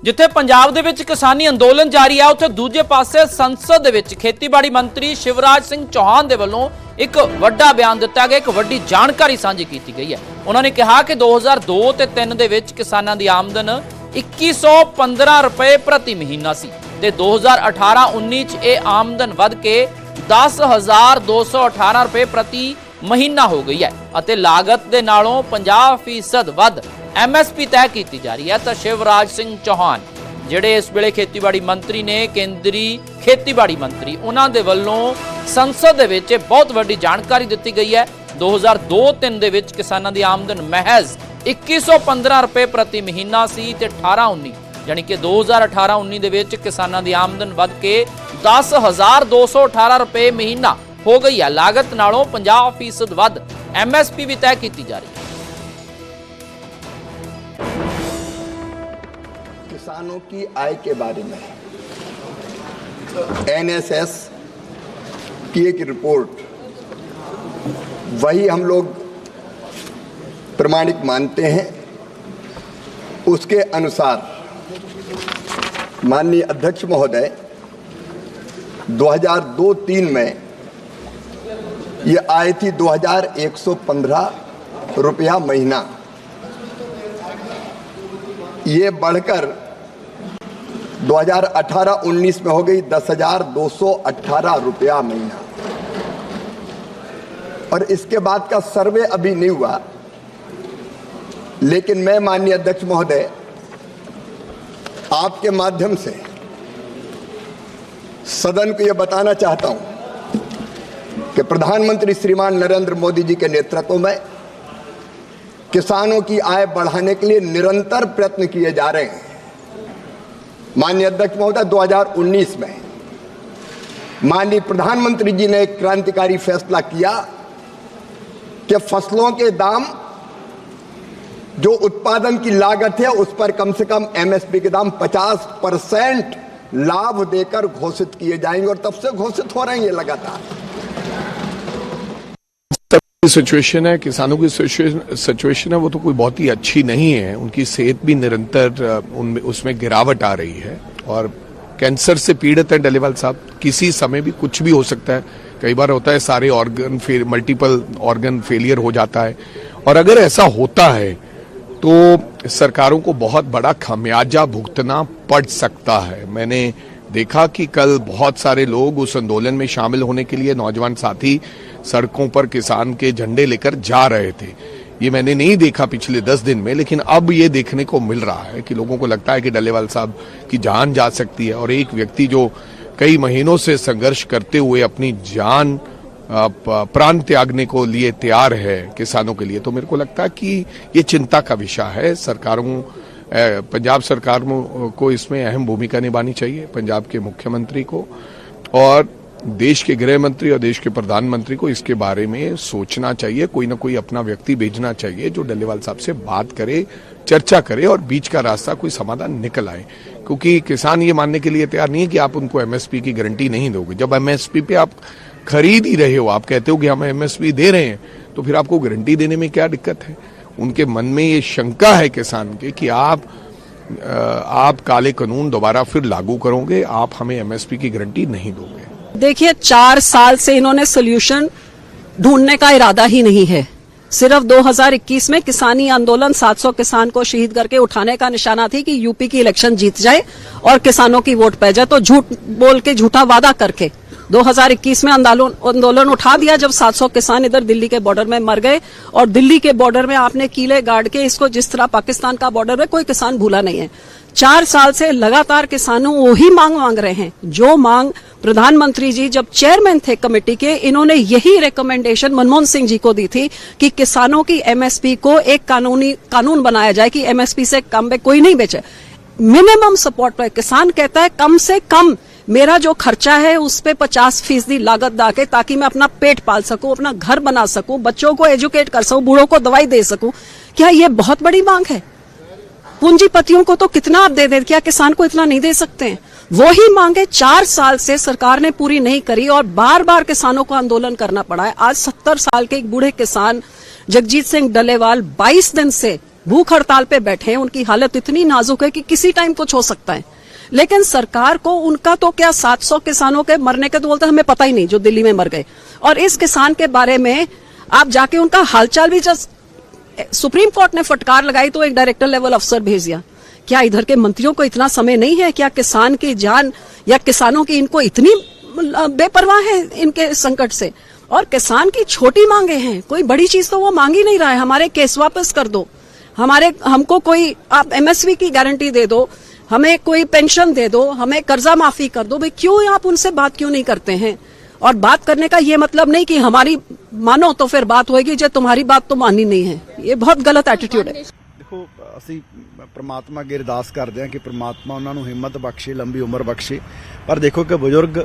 जिथे पंजाब दे विच किसानी अंदोलन जारी है, उत्थे दूजे पासे संसद दे विच खेतीबाड़ी मंत्री शिवराज सिंह चौहान दे वल्लों एक वड्डा बयान दिता गया, एक वड्डी जानकारी साझी की गई है। उन्होंने कहा कि 2002 ते 3 दे विच किसानां दी आमदन 2115 रुपए प्रति महीना सी ते 2018-19 च यह आमदन वध के 10,218 रुपए प्रति महीना हो गई है अते लागत दे नालों 50% वध MSP तय की जा रही है। तो शिवराज सिंह चौहान जिहड़े इस वेले खेतीबाड़ी मंत्री ने, केंद्री खेतीबाड़ी मंत्री, उन्हां दे वल्लों संसद दे विच बहुत वड्डी जानकारी दी गई है। 2002-3 दे विच किसानां दी आमदन महज 2115 रुपए प्रति महीना सी ते 18-19 यानी कि 2018-19 दे विच किसानां दी आमदन वध के 10,218 रुपए महीना हो गई है। लागत नालों 50% वध MSP भी तय की जा रही है। किसानों की आय के बारे में NSS की एक रिपोर्ट, वही हम लोग प्रमाणिक मानते हैं। उसके अनुसार माननीय अध्यक्ष महोदय 2002-3 में ये आय थी 2,115 रुपया महीना। ये बढ़कर 2018-19 में हो गई 10,218 रुपया महीना। और इसके बाद का सर्वे अभी नहीं हुआ, लेकिन मैं माननीय अध्यक्ष महोदय आपके माध्यम से सदन को यह बताना चाहता हूं कि प्रधानमंत्री श्रीमान नरेंद्र मोदी जी के नेतृत्व में किसानों की आय बढ़ाने के लिए निरंतर प्रयत्न किए जा रहे हैं। माननीय अध्यक्ष महोदय 2019 में माननीय प्रधानमंत्री जी ने एक क्रांतिकारी फैसला किया कि फसलों के दाम, जो उत्पादन की लागत है, उस पर कम से कम MSP के दाम 50% लाभ देकर घोषित किए जाएंगे और तब से घोषित हो रहे हैं लगातार। सिचुएशन है, किसानों की सिचुएशन है, वो तो कोई बहुत ही अच्छी नहीं है। उनकी सेहत भी निरंतर उसमें गिरावट आ रही है और कैंसर से पीड़ित है डलेवाल साहब। किसी समय भी कुछ भी हो सकता है। कई बार होता है सारे मल्टीपल ऑर्गन फेलियर हो जाता है, और अगर ऐसा होता है तो सरकारों को बहुत बड़ा खामियाजा भुगतना पड़ सकता है। मैंने देखा कि कल बहुत सारे लोग उस आंदोलन में शामिल होने के लिए, नौजवान साथी सड़कों पर किसान के झंडे लेकर जा रहे थे। ये मैंने नहीं देखा पिछले 10 दिन में, लेकिन अब ये देखने को मिल रहा है कि लोगों को लगता है कि डल्लेवाल साहब की जान जा सकती है। और एक व्यक्ति जो कई महीनों से संघर्ष करते हुए अपनी जान प्राण त्यागने को लिए तैयार है किसानों के लिए, तो मेरे को लगता है कि ये चिंता का विषय है। सरकारों, पंजाब सरकार को इसमें अहम भूमिका निभानी चाहिए, पंजाब के मुख्यमंत्री को और देश के गृह मंत्री और देश के प्रधानमंत्री को इसके बारे में सोचना चाहिए। कोई ना कोई अपना व्यक्ति भेजना चाहिए जो डल्लेवाल साहब से बात करे, चर्चा करे और बीच का रास्ता कोई समाधान निकल आए। क्योंकि किसान ये मानने के लिए तैयार नहीं है कि आप उनको MSP की गारंटी नहीं दोगे। जब MSP पे आप खरीद ही रहे हो, आप कहते हो कि हम MSP दे रहे हैं, तो फिर आपको गारंटी देने में क्या दिक्कत है? उनके मन में ये शंका है किसान के कि आप काले कानून दोबारा फिर लागू करोगे, आप हमें MSP की गारंटी नहीं दोगे। देखिए, 4 साल से इन्होंने सोल्यूशन ढूंढने का इरादा ही नहीं है। सिर्फ 2021 में किसानी आंदोलन 700 किसान को शहीद करके उठाने का निशाना थी कि यूपी की इलेक्शन जीत जाए और किसानों की वोट पै जाए। तो झूठ बोल के, झूठा वादा करके 2021 में आंदोलन उठा दिया, जब 700 किसान इधर दिल्ली के बॉर्डर में मर गए। और दिल्ली के बॉर्डर में आपने कीले गाड़ के इसको, जिस तरह पाकिस्तान का बॉर्डर है, कोई किसान भूला नहीं है। 4 साल से लगातार किसानों वही मांग रहे हैं जो मांग प्रधानमंत्री जी जब चेयरमैन थे कमेटी के, इन्होंने यही रिकमेंडेशन मनमोहन सिंह जी को दी थी कि किसानों की MSP को एक कानून बनाया जाए कि MSP से कम पे कोई नहीं बेचे। मिनिमम सपोर्ट पर किसान कहता है कम से कम मेरा जो खर्चा है उस पे 50% लागत डाके, ताकि मैं अपना पेट पाल सकूं, अपना घर बना सकूं, बच्चों को एजुकेट कर सकूं, बूढ़ों को दवाई दे सकूं। क्या ये बहुत बड़ी मांग है? पूंजीपतियों को तो कितना आप दे, क्या किसान को इतना नहीं दे सकते हैं? वो ही मांगे 4 साल से सरकार ने पूरी नहीं करी और बार बार किसानों को आंदोलन करना पड़ा है। आज 70 साल के एक बूढ़े किसान जगजीत सिंह डल्लेवाल 22 दिन से भूख हड़ताल पे बैठे हैं, उनकी हालत इतनी नाजुक है कि किसी टाइम कुछ हो सकता है। लेकिन सरकार को उनका तो क्या 700 किसानों के मरने के तो बोलते हमें पता ही नहीं, जो दिल्ली में मर गए। और इस किसान के बारे में आप जाके उनका हालचाल भी, जस्ट सुप्रीम कोर्ट ने फटकार लगाई तो एक डायरेक्टर लेवल अफसर भेज दिया। क्या इधर के मंत्रियों को इतना समय नहीं है? क्या किसान की जान या किसानों की इनको इतनी बेपरवाह है इनके संकट से? और किसान की छोटी मांगे हैं, कोई बड़ी चीज तो वो मांग ही नहीं रहा है। हमारे केस वापस कर दो, हमको कोई आप एमएसपी की गारंटी दे दो, हमें कोई पेंशन दे दो, हमें कर्जा माफी कर दो। भाई क्यों आप उनसे बात क्यों नहीं करते हैं? और बात करने का ये मतलब नहीं कि हमारी मानो तो फिर बात होगी, जो तुम्हारी बात तो माननी नहीं है। ये बहुत गलत एटीट्यूड है। देखो ਅਸੀਂ ਪ੍ਰਮਾਤਮਾ ਅੱਗੇ ਅਰਦਾਸ ਕਰਦੇ ਹਾਂ ਕਿ ਪ੍ਰਮਾਤਮਾ ਉਹਨਾਂ ਨੂੰ ਹਿੰਮਤ ਬਖਸ਼ੇ, ਲੰਬੀ ਉਮਰ ਬਖਸ਼ੇ। ਪਰ ਦੇਖੋ ਕਿ ਬਜ਼ੁਰਗ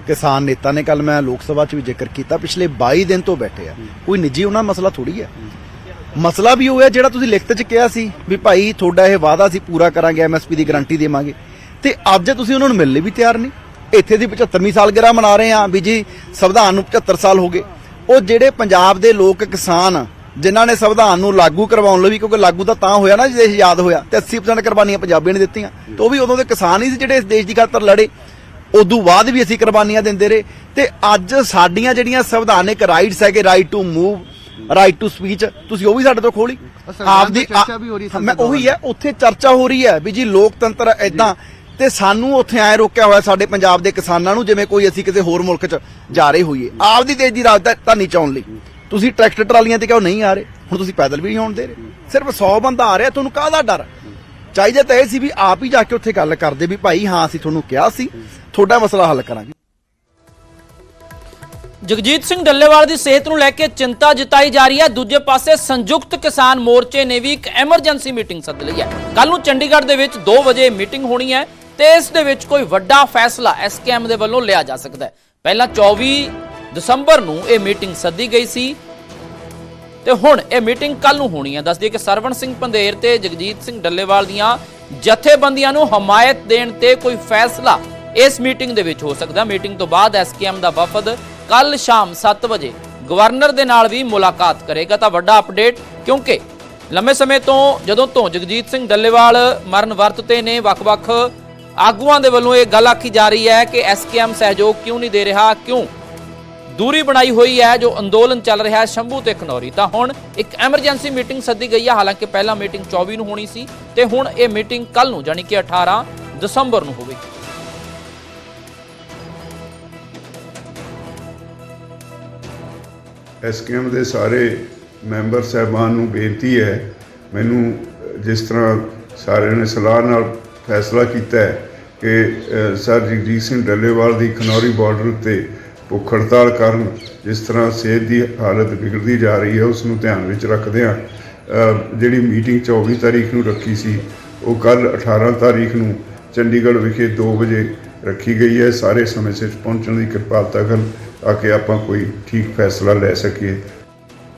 ਕਿਸਾਨ ਨੇਤਾ ਨੇ, ਕੱਲ ਮੈਂ ਲੋਕ ਸਭਾ 'ਚ ਵੀ ਜ਼ਿਕਰ ਕੀਤਾ, ਪਿਛਲੇ 22 ਦਿਨ ਤੋਂ ਬੈਠੇ ਆ। ਕੋਈ ਨਿੱਜੀ ਉਹਨਾਂ ਮਸਲਾ ਥੋੜੀ ਹੈ। ਮਸਲਾ ਵੀ ਉਹ ਹੈ ਜਿਹੜਾ ਤੁਸੀਂ ਲਿਖਤ 'ਚ ਕਿਹਾ ਸੀ ਵੀ ਭਾਈ ਤੁਹਾਡਾ ਇਹ ਵਾਅਦਾ ਸੀ ਪੂਰਾ ਕਰਾਂਗੇ, ਐਮਐਸਪੀ ਦੀ ਗਾਰੰਟੀ ਦੇਵਾਂਗੇ, ਤੇ ਅੱਜ ਤੁਸੀਂ ਉਹਨਾਂ ਨੂੰ ਮਿਲਣ ਲਈ ਵੀ ਤਿਆਰ ਨਹੀਂ। ਇੱਥੇ ਦੀ 75ਵੀਂ ਸਾਲਗਿਰਾ ਮਨਾ ਰਹੇ ਆ ਵੀ ਜੀ ਸੰਵਿਧਾਨ ਨੂੰ 75 ਸਾਲ ਹੋ ਗਏ। ਉਹ ਜਿਹੜੇ ਪੰਜਾਬ ਦੇ ਲੋਕ ਕਿਸਾਨ ਜਿਨ੍ਹਾਂ ਨੇ ਸੰਵਿਧਾਨ ਨੂੰ ਲਾਗੂ ਕਰਵਾਉਣ ਲਈ, ਕਿਉਂਕਿ ਲਾਗੂ ਤਾਂ ਹੋਇਆ ਨਾ ਜੇ ਆਜ਼ਾਦ ਹੋਇਆ, ਤੇ 80% ਕੁਰਬਾਨੀਆਂ ਪੰਜਾਬੀਆਂ ਨੇ ਦਿੱਤੀਆਂ, ਤੇ ਉਹ ਵੀ ਉਦੋਂ ਦੇ ਕਿਸਾਨ ਹੀ ਸੀ ਜਿਹੜੇ ਇਸ ਦੇਸ਼ ਦੀ ਖਾਤਰ ਲੜੇ। ਉਦੋਂ ਬਾਅਦ ਵੀ ਅਸੀਂ ਕੁਰਬਾਨੀਆਂ ਦਿੰਦੇ ਰਹੇ, ਤੇ ਅੱਜ ਸਾਡੀਆਂ ਜਿਹੜੀਆਂ ਸੰਵਿਧਾਨਿਕ ਰਾਈਟਸ ਹੈਗੇ, right to move, right to speech, ਤੁਸੀਂ ਉਹ ਵੀ ਸਾਡੇ ਤੋਂ ਖੋਲੀ। ਆਪਦੀ ਮੈਂ ਉਹੀ ਹੈ, ਉੱਥੇ ਚਰਚਾ ਹੋ ਰਹੀ ਹੈ ਵੀ ਜੀ ਲੋਕਤੰਤਰ ਏਦਾਂ, ਤੇ ਸਾਨੂੰ ਉੱਥੇ ਐ ਰੋਕਿਆ ਹੋਇਆ ਸਾਡੇ ਪੰਜਾਬ ਦੇ ਕਿਸਾਨਾਂ ਨੂੰ ਜਿਵੇਂ ਕੋਈ ਅਸੀਂ ਕਿਸੇ ਹੋਰ ਮੁਲਕ 'ਚ ਜਾ ਰਹੇ ਹੋਈਏ ਆਪਦੀ ਦੇਸ਼ ਦੀ ਰਾਜਧਾਨੀ ਚਾਉਣ ਲਈ। ਤੁਸੀਂ ਟਰੈਕਟਰ ਟਰਾਲੀਆਂ ਤੇ ਕਿਉਂ ਨਹੀਂ ਆ ਰਹੇ? ਹੁਣ ਤੁਸੀਂ ਪੈਦਲ ਵੀ ਨਹੀਂ ਹੋਣ ਦੇ ਰਹੇ। ਸਿਰਫ 100 ਬੰਦਾ ਆ ਰਿਹਾ, ਤੁਹਾਨੂੰ ਕਾਹਦਾ ਡਰ? ਚਾਹੀਦਾ ਤਾਂ ਇਹ ਸੀ ਵੀ ਆਪ ਹੀ ਜਾ ਕੇ ਉੱਥੇ ਗੱਲ ਕਰਦੇ ਵੀ ਭਾਈ ਹਾਂ ਅਸੀਂ ਤੁਹਾਨੂੰ ਕਿਹਾ ਸੀ, ਤੁਹਾਡਾ ਮਸਲਾ ਹੱਲ ਕਰਾਂਗੇ। ਜਗਜੀਤ ਸਿੰਘ ਡੱਲੇਵਾਲ ਦੀ ਸਿਹਤ ਨੂੰ ਲੈ ਕੇ ਚਿੰਤਾ ਜਤਾਈ ਜਾ ਰਹੀ ਹੈ। ਦੂਜੇ ਪਾਸੇ ਸੰਯੁਕਤ ਕਿਸਾਨ ਮੋਰਚੇ ਨੇ ਵੀ ਇੱਕ ਐਮਰਜੈਂਸੀ ਮੀਟਿੰਗ ਸੱਦ ਲਈ ਹੈ। ਕੱਲ ਨੂੰ ਚੰਡੀਗੜ੍ਹ ਦੇ ਵਿੱਚ 2 ਵਜੇ ਮੀਟਿੰਗ ਹੋਣੀ ਹੈ ਤੇ ਇਸ ਦੇ ਵਿੱਚ ਕੋਈ ਵੱਡਾ ਫੈਸਲਾ ਐਸਕੇਐਮ ਦੇ ਵੱਲੋਂ ਲਿਆ ਜਾ ਸਕਦਾ ਹੈ। ਪਹਿਲਾਂ 24 ਦਸੰਬਰ ਨੂੰ ਇਹ ਮੀਟਿੰਗ ਸੱਦੀ ਗਈ ਸੀ ਤੇ ਹੁਣ ਇਹ ਮੀਟਿੰਗ ਕੱਲ ਨੂੰ ਹੋਣੀ ਹੈ। ਦੱਸ ਦਈਏ ਕਿ ਸਰਵਣ ਸਿੰਘ ਪੰਧੇਰ ਤੇ ਜਗਜੀਤ ਸਿੰਘ ਡੱਲੇਵਾਲ ਦੀਆਂ ਜਥੇਬੰਦੀਆਂ ਨੂੰ ਹਮਾਇਤ ਦੇਣ ਤੇ ਕੋਈ ਫੈਸਲਾ ਇਸ ਮੀਟਿੰਗ ਦੇ ਵਿੱਚ ਹੋ ਸਕਦਾ। ਮੀਟਿੰਗ ਤੋਂ ਬਾਅਦ ਐਸਕੇਐਮ ਦਾ ਵਫਦ ਕੱਲ ਸ਼ਾਮ 7 ਵਜੇ ਗਵਰਨਰ ਦੇ ਨਾਲ ਵੀ ਮੁਲਾਕਾਤ ਕਰੇਗਾ। ਤਾਂ ਵੱਡਾ ਅਪਡੇਟ, ਕਿਉਂਕਿ ਲੰਮੇ ਸਮੇਂ ਤੋਂ ਜਦੋਂ ਤੋਂ ਜਗਜੀਤ ਸਿੰਘ ਡੱਲੇਵਾਲ ਮਰਨ ਵਰਤ ਤੇ ਨੇ, ਵੱਖ-ਵੱਖ ਆਗੂਆਂ ਦੇ ਵੱਲੋਂ ਇਹ ਗੱਲ ਆਖੀ ਜਾ ਰਹੀ ਹੈ ਕਿ ਐਸਕੇਐਮ ਸਹਿਯੋਗ ਕਿਉਂ ਨਹੀਂ ਦੇ ਰਿਹਾ, ਕਿਉਂ ਦੂਰੀ ਬਣਾਈ ਹੋਈ ਹੈ ਜੋ ਅੰਦੋਲਨ ਚੱਲ ਰਿਹਾ ਹੈ ਸ਼ੰਭੂ ਤੇ ਖਨੌਰੀ। ਤਾਂ ਹੁਣ ਇੱਕ ਐਮਰਜੈਂਸੀ ਮੀਟਿੰਗ ਸੱਦੀ ਗਈ ਹੈ। ਹਾਲਾਂਕਿ ਪਹਿਲਾਂ ਮੀਟਿੰਗ 24 ਨੂੰ ਹੋਣੀ ਸੀ ਤੇ ਹੁਣ ਇਹ ਮੀਟਿੰਗ ਕੱਲ ਨੂੰ ਯਾਨੀ ਕਿ 18 ਦਸੰਬਰ ਨੂੰ ਹੋਵੇਗੀ। ਐਸਕੇਐਮ ਦੇ ਸਾਰੇ ਮੈਂਬਰ ਸਾਹਿਬਾਨ ਨੂੰ ਬੇਨਤੀ ਹੈ, ਮੈਨੂੰ ਜਿਸ ਤਰ੍ਹਾਂ ਸਾਰਿਆਂ ਨੇ ਸਲਾਹ ਨਾਲ ਫੈਸਲਾ ਕੀਤਾ ਹੈ ਕਿ ਸਰ ਜਗਜੀਤ ਸਿੰਘ ਡੱਲੇਵਾਲ ਦੀ ਖਨੌਰੀ ਬਾਰਡਰ ਉੱਤੇ ਭੁੱਖ ਹੜਤਾਲ ਕਾਰਨ ਜਿਸ ਤਰ੍ਹਾਂ ਸਿਹਤ ਦੀ ਹਾਲਤ ਵਿਗੜਦੀ ਜਾ ਰਹੀ ਹੈ, ਉਸ ਨੂੰ ਧਿਆਨ ਵਿੱਚ ਰੱਖਦਿਆਂ ਜਿਹੜੀ ਮੀਟਿੰਗ 24 ਤਾਰੀਖ ਨੂੰ ਰੱਖੀ ਸੀ ਉਹ ਕੱਲ 18 ਤਾਰੀਖ ਨੂੰ ਚੰਡੀਗੜ੍ਹ ਵਿਖੇ 2 ਵਜੇ ਰੱਖੀ ਗਈ ਹੈ। ਸਾਰੇ ਸਮੇਂ ਸਿਰ ਪਹੁੰਚਣ ਦੀ ਕਿਰਪਾਲਤਾ ਕਰਨ ਤਾਂ ਕਿ ਆਪਾਂ ਕੋਈ ਠੀਕ ਫੈਸਲਾ ਲੈ ਸਕੀਏ।